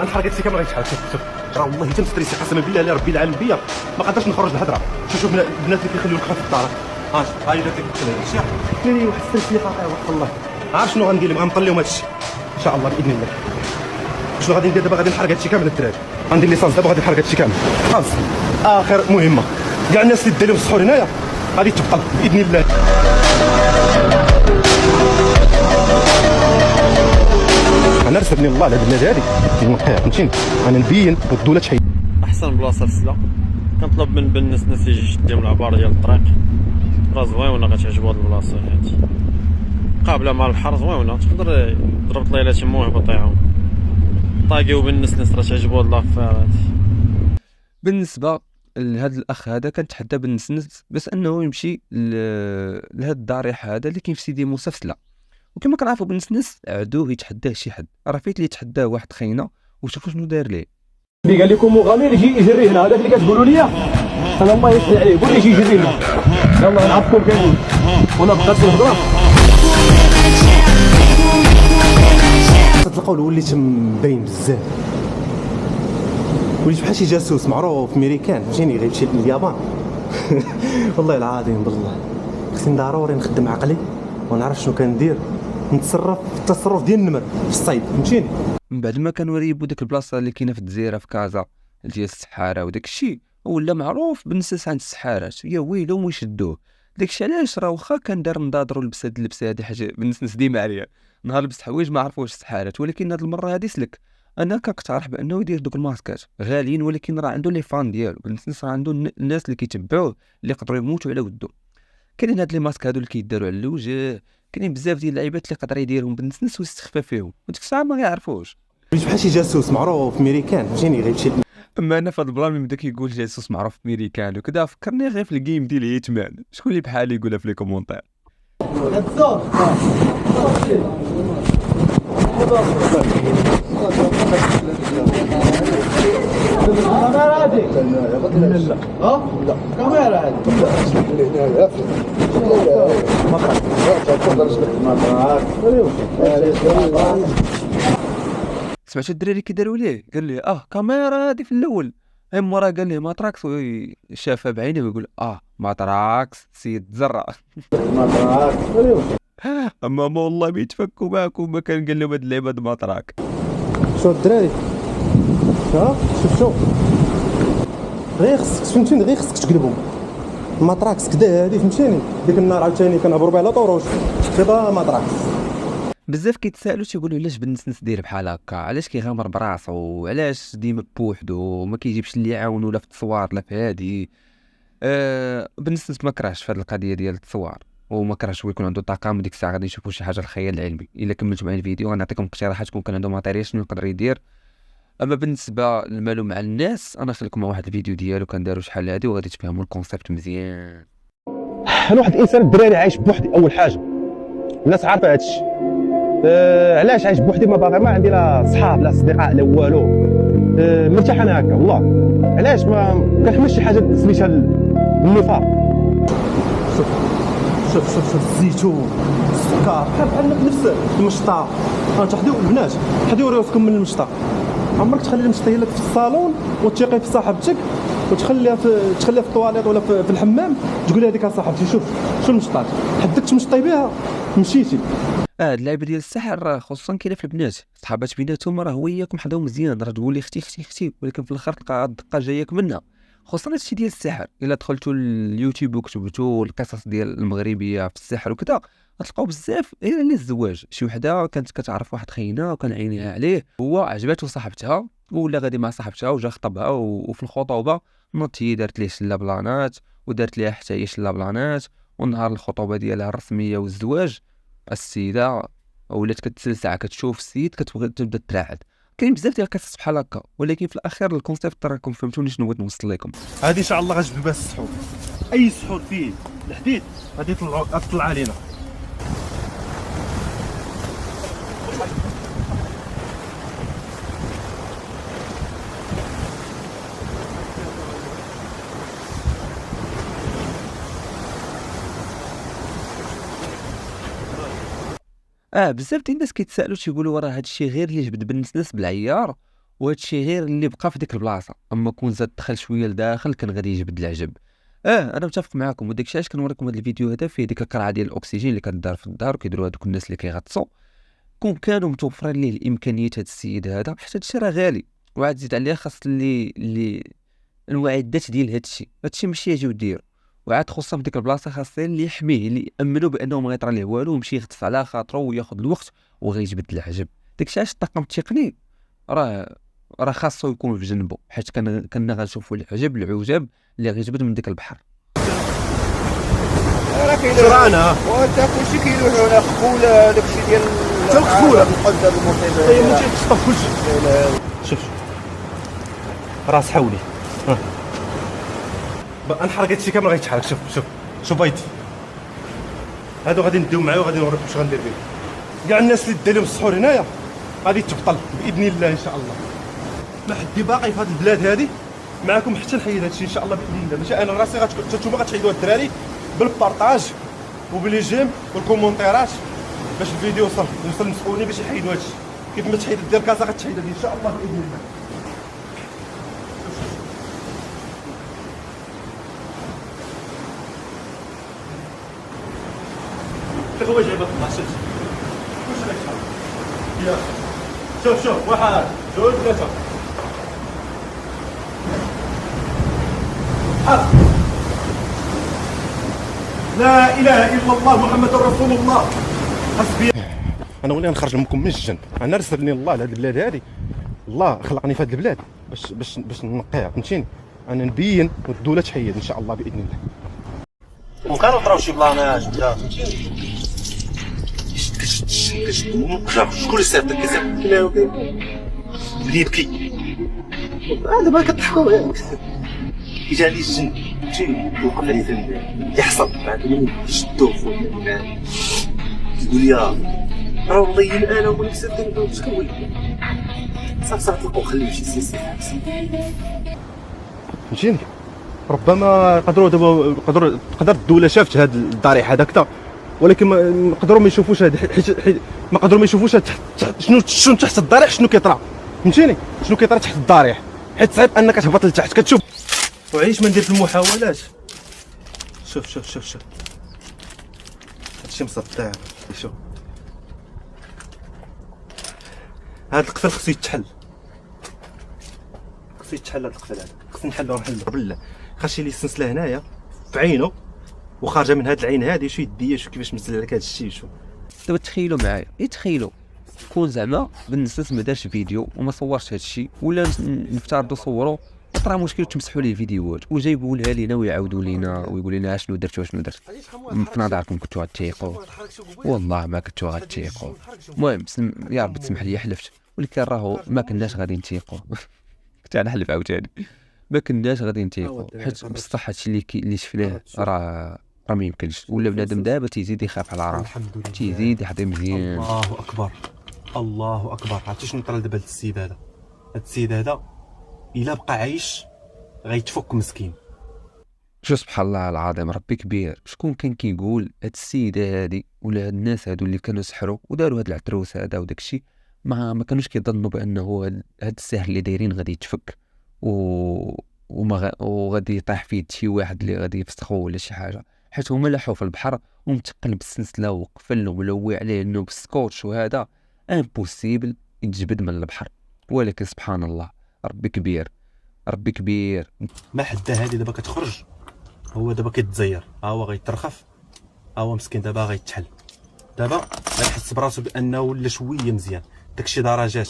انا حرقت فيك ما غيتحرك. شوف راه والله حتى ستريسي قسما بالله على ربي العالم بيا ما قدرتش نخرج الهضره. شوف البنات اللي كيخليو الخاف في الدار هاي اللي كتقتل هادشي كاين واحد ستريسي خطير وحق الله. عارف شنو غندير لهم؟ غنطل لهم هادشي ان شاء الله باذن الله. شنو غادي ندير دابا؟ غادي نحرق هادشي كامل الدراري. غندير ليسانس دابا غادي نحرق هادشي كامل خلاص. اخر مهمه كاع الناس اللي دار لهم السحور هنايا غادي تبقى باذن الله. انا رسبني الله على هاد البلاد هادي نوقع فهمتيني. انا نبين والدوله تحيد. احسن بلاصه للسلا كنطلب من الناس يجي يشدهم العبار ديال الطريق راه زوينه غتعجبو هاد البلاصه هادي قابله مع البحر زوينه تقدر تضرب طليله تما وهبطيهم طاقيو بالناس راه تعجبو هاد لافير هادي. بالنسبه لهذا الاخ هذا كنتحدى بالنسنس باش انه يمشي لهاد الضريح هذا اللي كاين في سيدي موسى في سلا. وكما كنعرفوا بالنسنس عدوه يتحداه شي حد، راه فايت اللي يتحداه واحد خينا وشوفوا شنو داير ليه. اللي قال لكم مغامر يجي يجري هنا، هذاك اللي كتقولوا لي انا الله يسهل عليه قول لي يجي يجري هنا. يلا نعرفكم كاملين وانا بقات الهضره تلقاو وليت مبين بزاف، وليت بحال شي جاسوس معروف ميريكان فهمتيني غيمشي لليابان. والله العظيم بالله خصني ضروري نخدم عقلي ونعرف شنو كندير، نتصرف في التصرف ديال النمر في الصيد فهمتيني. من بعد ما كانوا ريبوا ديك البلاصه اللي كاينه في الجزيره في كازا ديال السحاره وداك الشيء ولا معروف بالنسبه عند السحارات يا ويلهم ويشدوه. داك الشيء علاش راه واخا كان دار نضاضر ولبس هاد اللبسه هادي حاجه بالنسبه ديما عليا نهار لبس حوايج ما عرفوش السحارات، ولكن هاد المره هادي سلك. انا كنقترح بانه يدير دوك الماسكات غاليين ولكن راه عنده لي فان ديالو بالنسبه راه عنده الناس اللي كيتبعوه اللي يقدروا يموتوا على ودو. كاينين هاد لي ماسك هادو اللي كيداروا على الوجه، كاينين بزاف ديال اللعيبات اللي يقدر يديرهم بالنسبه ويستخفى فيهم وديك الساعه ما يعرفوش. وليت بحال شي جاسوس معروف ميريكان فهمتيني غيمشي. اما انا في هاد البلان من بدا كيقول جاسوس معروف ميريكان وكذا فكرني غير في الجيم ديال هيتمان. شكون اللي بحالي يقولها في لي كومونتير. سمعتوا الدراري كيداروا ليه؟ قال لي كاميرا هادي في الاول مورا قال لي ماتراكس وشافها بعينه ويقول ماتراكس سيد زرع. اما ما والله بيتفكوا معكم ما كان قال لهم هاد اللعبه د ماتراك. شو الدراري شوف غير خصك فهمتيني غير خصك تقلبهم ماتراكس كدا هادي فهمتيني. ديك النهار عاوتاني كنهضروا بها على طروش خدا ماتراكس. بزاف كيتسائلوا تيقولوا علاش بالنسنس داير بحال هكا، علاش كيغامر براسو، علاش ديما بوحدو ما كيجيبش اللي يعاونو لا في التصوير لا في هادي. بالنسبه ما كرهش في هذه القضيه ديال التصوير وما كرهش هو يكون عنده طاقم ديك الساعه غادي نشوفوا شي حاجه الخيال العلمي. الا كملتوا معايا الفيديو غنعطيكم اقتراحات كون كان عنده ماتيريال شنو يقدر يدير. اما بالنسبه للمالو مع الناس انا خليكم مع واحد الفيديو ديالو كنداروا شحال هادي وغادي تفهموا الكونسيبت مزيان. انا واحد الانسان الدراري عايش بوحدي اول حاجه الناس عارفه هذا الشيء. علاش عايش بوحدي ما باغي ما عندي لا صحاب لا اصدقاء لا والو. مرتاح انا هكا والله. علاش ما كنحملش شي حاجه سميتها النفاق. شوف الزيتون السكر بحال نفس المشطه. تحديو البنات حديو راسكم من المشطه. عمرك تخلي المشطه هي لك في الصالون وتثيقي في صاحبتك وتخليها في الطواليط ولا في الحمام تقول هذيك صاحبتي شوف شو المشطات حدك تمشطي بها مشيتي. هاد اللعبه ديال السحر خصوصا كاينه في البنات صحابات بيناتهم راه هو ياكم حداو مزيان راه تقول لي اختي ولكن في الاخر تلقى الدقه جايك منها. خصوصا هادشي ديال السحر الا دخلتوا اليوتيوب وكتبتوا القصص ديال المغربيه في السحر وكذا غتلقاو بزاف غير على الزواج. شي وحده كانت كتعرف واحد خينا وكان عينيها عليه هو عجبته صاحبتها ولا غادي مع صاحبتها وجا خطبها وفي الخطوبه نوضت هي دارت ليه شله بلانات ودارت ليها حتى هي شله بلانات ونهار الخطوبه ديالها الرسميه والزواج السيده ولات كتسلسع كتشوف السيد كتبغي تبدا تراعد. كاين بزاف ديال القصص بحال هكا ولكن في الاخير الكونسيبت راكم فهمتوني شنو بغيت نوصل لكم. هذه ان شاء الله غتجبد بها السحور. اي سحور فيه الحديد غادي تطلع علينا. بزاف ديال الناس كيتسائلوا تيقولوا راه هادشي غير اللي جبد بالنسناس بالعيار، وهادشي غير اللي بقى في ديك البلاصه، اما كون زاد دخل شويه لداخل كان غادي يجبد العجب. انا متفق معاكم، وداكشي علاش كنوريكم هذا الفيديو هذا فيه ديك القرعه ديال الاكسجين اللي كدار في الدار وكيديروا هذوك الناس اللي كيغطسوا. كون كانوا متوفرين ليه الامكانيات هذا السيد هذا، حيت هادشي راه غالي، وعاد زيد عليه خاص اللي المعدات ديال هادشي ماشي يجيو دير، وعاد خصوصا في ديك البلاصه خاصين اللي يحميه، اللي يامنوا بانه ما غيطرى ليه والو ويمشي يغطس على خاطرو وياخذ الوقت وغيجبد العجب. داكشي علاش الطاقم التقني راه خاصو يكون في جنبه، حيت كنا غنشوفوا العجب العجاب اللي غيجبد من ديك البحر. راه كاين شرانا وانت كلشي كيلوح هنا قبوله داكشي ديال حتى القبولة. المقدر المصيبه هي ممكن تشطف كلشي. شوف راس حولي نحرق هادشي كامل غيتحرق. شوف ايدي هادو غادي نديو معايا وغادي نوريكم واش غندير بهم. كاع الناس اللي داو لهم السحور هنايا غادي تبطل باذن الله ان شاء الله. ما حد باقي في هاد البلاد هادي معاكم حتى نحيد هادشي ان شاء الله باذن الله. ماشي انا راسي نتوما غتحيدوا هاد الدراري بالبارطاج وبلي جيم والكومونتيرات باش الفيديو يوصل للمسؤولين باش يحيدوا هادشي. كيف ما تحيد دير كازا غتحيد هادي ان شاء الله باذن الله. هو جايبك الله واش راك تحرك يا شوف 1 2 3 حرك. لا اله الا الله محمد رسول الله. حسبي انا ولي نخرج لكم من الجن. انا رسلني الله لهاد البلاد هادي، الله خلقني في هاد البلاد باش نقيها فهمتيني. انا نبين والدوله تحيد ان شاء الله باذن الله. وكانوا طراو شي بلانات بلا فهمتيني. شكون اللي صيفطك كيصيفط بدا يبكي. دابا كضحكوا كيجي عليه الجن فهمتيني وقف عليه اللي حصل بعد شدوه خويا يقول لي راه والله انا هو اللي مسدني واش كنقول صافي طلقوا خليه يمشي سي فهمتيني. ربما تقدر الدوله شافت هاد الضريح هذاك، ولكن ما نقدروا ما يشوفوش هاد حيت ما قدروا ما يشوفوش شنو تحت الضريح، شنو كيطرا فهمتيني، شنو كيطرا تحت الضريح، حيت صعيب انك تهبط لتحت كتشوف. وعلاش ما ندير في المحاولات. شوف هادشي مصدع. شوف هاد القفل خصو يتحل هاد القفل هذا خصني نحلو بالله. خاص لي السلسله هنايا في عينه وخارجه من هاد العين هادي شو يديا شو كيفاش مسل لك هاد الشيء. شو دابا تخيلوا معايا تخيلوا كون زعما بالنسبه ما دارش فيديو وما صورش هاد الشيء، ولا نفترضوا صوروا طرا مشكل تمسحوا ليه الفيديوهات وجايبوا لها لينا ويعاودوا لينا ويقول لنا شنو درت وشنو درت. في نظركم كنتوا غتيقوا؟ والله ما كنتوا غتيقوا. المهم يا رب تسمح لي حلفت، ولكن راهو ما كناش غادي نتيقوا. كنت انا حلف عاوتاني ما كناش غادي نتيقوا، حيت بصح هادشي اللي شفناه راه ما يمكنش. ولا بنادم دابا تيزيد يخاف على راسو، تيزيد يحضي مزيان. الله اكبر الله اكبر. عرفتي شنو طرا دابا السيد هذا؟ هاد السيد هذا الا بقى عايش غيتفك مسكين. شو سبحان الله العظيم، ربي كبير. شكون كان كيقول هاد السيده هادي ولا هاد الناس هادو اللي كانوا سحروا وداروا هاد العتروس هذا وداك الشيء ما كانوش كيظنوا بانه هاد السحر اللي دايرين غادي يتفك وغادي يطيح في يد شي واحد اللي غادي يفسخوه ولا شي حاجه، حيت هما لاحوا في البحر ومتقل بالسلسله وقفل وملوي عليه انه بالسكوتش، وهذا امبوسيبل يتجبد من البحر. ولكن سبحان الله ربي كبير ربي كبير. ما حدا هادي دابا كتخرج، هو دابا كيتزير، ها هو غيترخف، ها هو مسكين دابا غيتحل، دابا غيحس براسو بانه ولا شويه مزيان. داكشي درجات.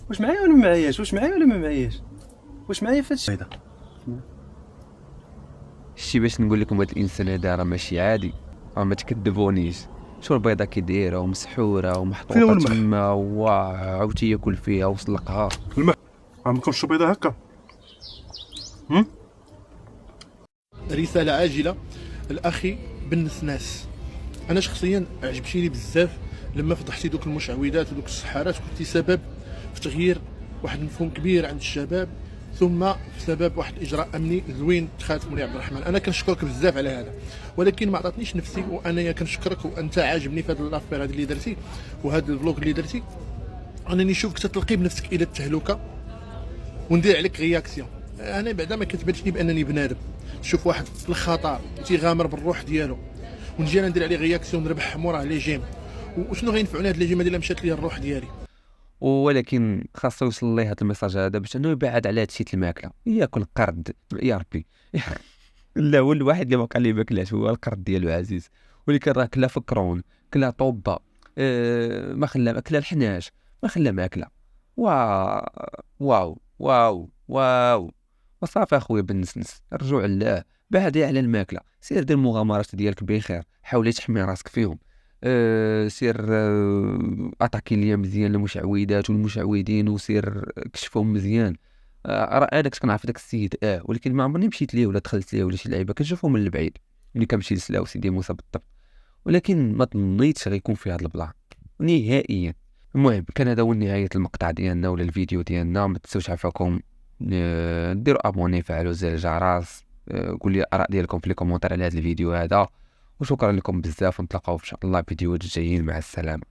واش معايا ولا ما معاياش؟ واش معايا ولا ما معاياش؟ واش معايا في هادشي هذا؟ شتي باش نقول لكم هاد الانسان هذا راه ماشي عادي، راه ما تكذبونيش. شو البيضه كي دايره ومسحوره ومحطوطه تما وعاوتاني ياكل فيها وسلقها. الماء عندكم شو بيضه هكا؟ رسالة عاجلة الأخي بالنسناس. أنا شخصيا عجبتيني بزاف لما فضحتي دوك المشعوذات ودوك السحارات، كنتي سبب في تغيير واحد المفهوم كبير عند الشباب ثم بسبب واحد الاجراء امني زوين اتخذ مولي عبد الرحمن. انا كنشكرك بزاف على هذا، ولكن ما عطاتنيش نفسي، وانايا كنشكرك وانت عاجبني في هذا لافير هذا اللي درتي وهذا الفلوق اللي درتي، انني نشوفك تلقي بنفسك الى التهلكه وندير عليك رياكسيون. انا بعدا ما كتبانش لي بانني بنادم، تشوف واحد في الخطر تيغامر بالروح ديالو ونجي انا ندير عليه رياكسيون نربح موراه لي جيم، وشنو غينفعني هاد لي جيم الا مشات لي الروح ديالي؟ ولكن خاصو يوصل ليه هذا الميساج هذا باش انه يبعد على هادشي الماكله، ياكل قرد يا ربي. لا هو الواحد اللي ما وقع ليه ماكلاش هو القرد ديالو عزيز، ولكن راه كلا فكرون كلا طوبه، ما خلا كلا الحناش، ما خلا ماكله. واو واو واو واو. وصافي اخويا بالنسنس، رجوع الله، بعدي على الماكله، سير دير المغامرات ديالك بخير، حاول تحمي راسك فيهم. سير اتاكي ليا مزيان المشعوذات والمشعوذين، وسير كشفهم مزيان. راه انا كنت كنعرف داك السيد، ولكن ما عمرني مشيت ليه ولا دخلت ليه ولا شي لعيبه، كنشوفه من البعيد ملي كنمشي لسلاو سيدي موسى بالضبط، ولكن ما ظنيتش غيكون في هذا البلان نهائيا. المهم كان هذا هو نهايه المقطع ديالنا ولا الفيديو ديالنا. ما تنسوش عفاكم ديروا ابوني، فعلوا زر الجرس، قول لي الاراء ديالكم في لي كومونتير على هذا الفيديو هذا، وشكرا لكم بزاف، ونتلاقاو ان شاء الله فيديوهات جايين. مع السلامه.